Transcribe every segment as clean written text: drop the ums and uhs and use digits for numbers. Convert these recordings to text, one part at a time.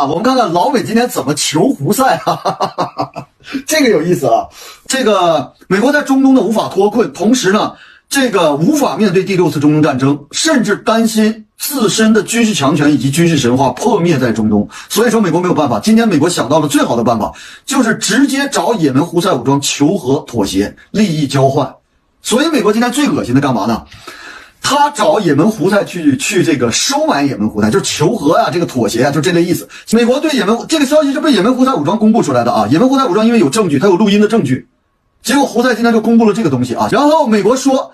啊，我们看看老美今天怎么求胡塞啊，这个有意思啊。这个美国在中东呢无法脱困，同时呢，这个无法面对第6次中东战争，甚至担心自身的军事强权以及军事神话破灭在中东。所以说美国没有办法，今天美国想到了最好的办法，就是直接找也门胡塞武装求和妥协，利益交换。所以美国今天最恶心的干嘛呢？他找也门胡塞去这个收买也门胡塞，就是求和啊，这个妥协啊，就这类意思。美国对也门这个消息是被也门胡塞武装公布出来的啊。也门胡塞武装因为有证据，他有录音的证据，结果胡塞今天就公布了这个东西啊。然后美国说，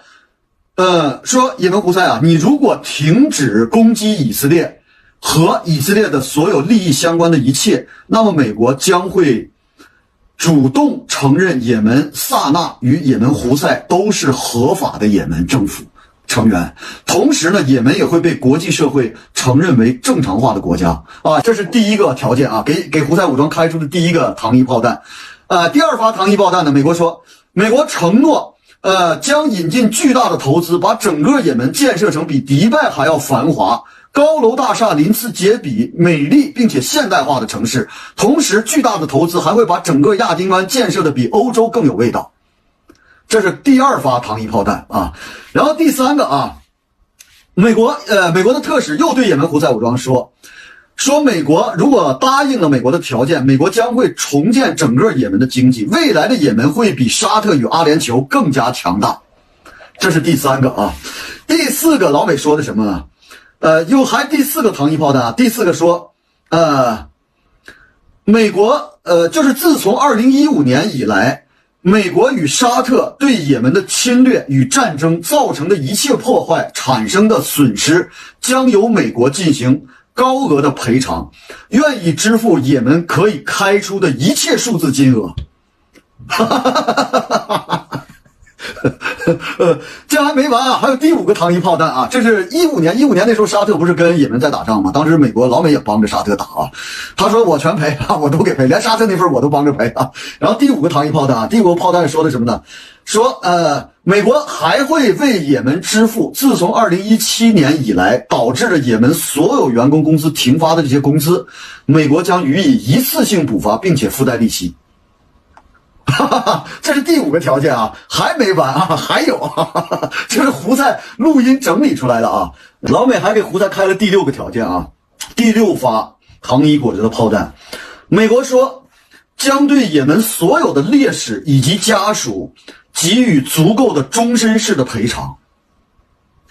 说也门胡塞啊，你如果停止攻击以色列和以色列的所有利益相关的一切，那么美国将会主动承认也门萨那与也门胡塞都是合法的也门政府成员，同时呢，也门也会被国际社会承认为正常化的国家啊，这是第一个条件啊，给胡塞武装开出的第一个糖衣炮弹。第二发糖衣炮弹呢，美国说，美国承诺将引进巨大的投资，把整个也门建设成比迪拜还要繁华、高楼大厦鳞次栉比、美丽并且现代化的城市，同时巨大的投资还会把整个亚丁湾建设的比欧洲更有味道。这是第二发糖衣炮弹啊。然后第三个啊，美国的特使又对也门胡塞武装说美国如果答应了美国的条件，美国将会重建整个也门的经济，未来的也门会比沙特与阿联酋更加强大。这是第三个啊。第四个老美说的什么呢？第四个糖衣炮弹啊。第四个说美国就是自从2015年以来，美国与沙特对也门的侵略与战争造成的一切破坏产生的损失，将由美国进行高额的赔偿，愿意支付也门可以开出的一切数字金额。这还没完啊，还有第五个糖衣炮弹啊！这是15年那时候沙特不是跟也门在打仗吗？当时老美也帮着沙特打啊。他说我全赔啊，我都给赔，连沙特那份我都帮着赔啊。然后第五个糖衣炮弹啊，第五个炮弹说的什么呢？说美国还会为也门支付自从2017年以来导致了也门所有员工公司停发的这些工资，美国将予以一次性补发，并且附带利息。这是第五个条件啊，还没完啊，还有啊，这是胡塞录音整理出来的啊。老美还给胡塞开了第6个条件啊，第6发糖衣裹着的炮弹，美国说将对也门所有的烈士以及家属给予足够的终身式的赔偿。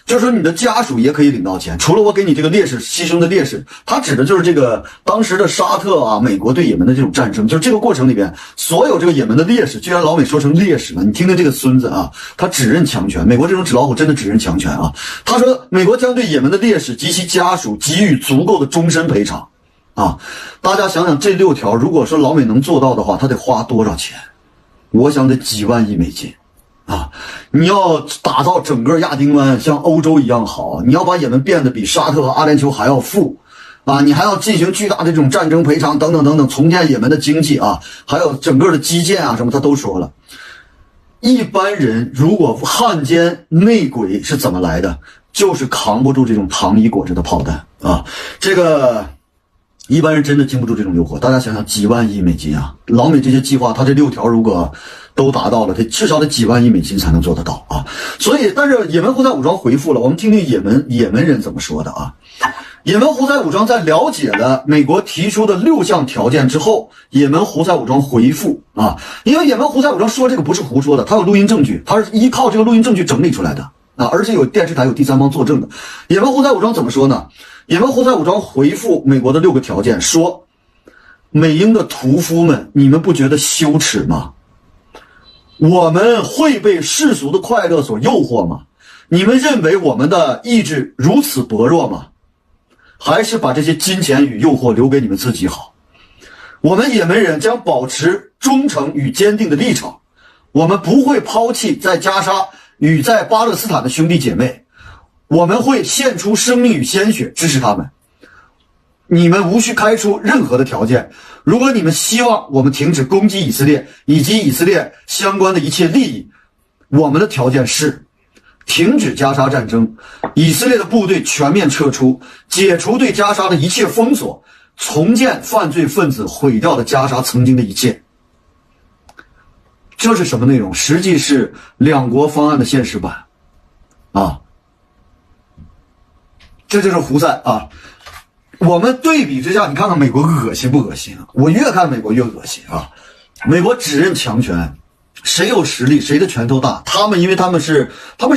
就是说你的家属也可以领到钱，除了我给你这个烈士牺牲的烈士，他指的就是这个当时的沙特啊，美国对也门的这种战争，就是这个过程里边所有这个也门的烈士，居然老美说成烈士了，你听听这个孙子啊，他只认强权，美国这种纸老虎真的只认强权啊。他说美国将对也门的烈士及其家属给予足够的终身赔偿啊。大家想想这6条，如果说老美能做到的话，他得花多少钱？我想得几万亿美金。啊，你要打造整个亚丁湾像欧洲一样好，你要把也门变得比沙特和阿联酋还要富啊，你还要进行巨大的这种战争赔偿等等等等，重建也门的经济啊，还有整个的基建啊什么，他都说了。一般人如果汉奸内鬼是怎么来的，就是扛不住这种糖衣裹着的炮弹啊，这个一般人真的经不住这种诱惑。大家想想，几万亿美金啊，老美这些计划，他这6条如果都达到了，他至少得几万亿美金才能做得到啊！所以，但是也门胡塞武装回复了，我们听听也门人怎么说的啊。也门胡塞武装在了解了美国提出的6项条件之后，也门胡塞武装回复啊，因为也门胡塞武装说这个不是胡说的，他有录音证据，他是依靠这个录音证据整理出来的啊，而且有电视台有第三方作证的。也门胡塞武装怎么说呢？也门胡塞武装回复美国的6个条件，说美英的屠夫们，你们不觉得羞耻吗？我们会被世俗的快乐所诱惑吗？你们认为我们的意志如此薄弱吗？还是把这些金钱与诱惑留给你们自己好？我们也门人将保持忠诚与坚定的立场，我们不会抛弃在加沙与在巴勒斯坦的兄弟姐妹，我们会献出生命与鲜血支持他们。你们无需开出任何的条件，如果你们希望我们停止攻击以色列以及以色列相关的一切利益，我们的条件是停止加沙战争，以色列的部队全面撤出，解除对加沙的一切封锁，重建犯罪分子毁掉的加沙曾经的一切。这是什么内容？实际是两国方案的现实版啊，这就是胡塞啊。我们对比之下，你看看美国恶心不恶心啊？我越看美国越恶心啊！美国只认强权，谁有实力谁的拳头大。因为他们是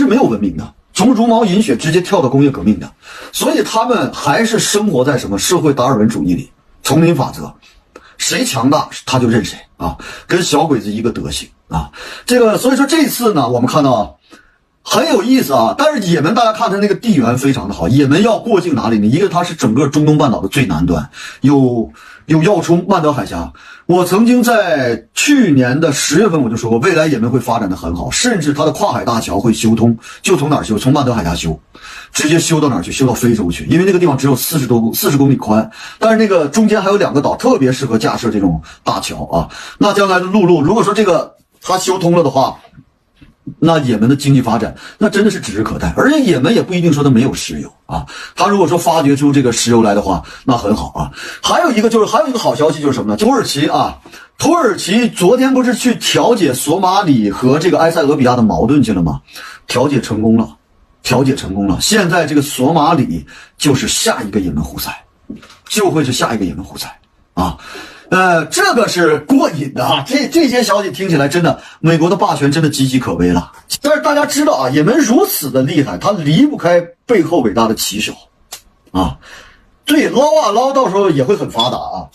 没有文明的，从茹毛饮血直接跳到工业革命的，所以他们还是生活在什么社会达尔文主义里，丛林法则，谁强大他就认谁啊，跟小鬼子一个德行啊。所以说这次呢，我们看到啊，很有意思啊。但是也门大家看它那个地缘非常的好，也门要过境哪里呢？一个它是整个中东半岛的最南端，有要冲曼德海峡。我曾经在去年的10月份我就说过，未来也门会发展的很好，甚至它的跨海大桥会修通，就从哪儿修？从曼德海峡修，直接修到哪儿去？修到非洲去，因为那个地方只有40公里宽，但是那个中间还有2个岛，特别适合架设这种大桥啊。那将来的陆路，如果说这个它修通了的话，那也门的经济发展那真的是指日可待。而且也门也不一定说它没有石油啊，它如果说发掘出这个石油来的话，那很好啊。还有一个好消息就是什么呢？土耳其昨天不是去调解索马里和这个埃塞俄比亚的矛盾去了吗？调解成功了。现在这个索马里就是下一个也门胡塞，就会是下一个也门胡塞啊。这个是过瘾的啊！这些消息听起来真的，美国的霸权真的岌岌可危了。但是大家知道啊，也门如此的厉害，它离不开背后伟大的旗手啊。对，捞啊捞，到时候也会很发达啊。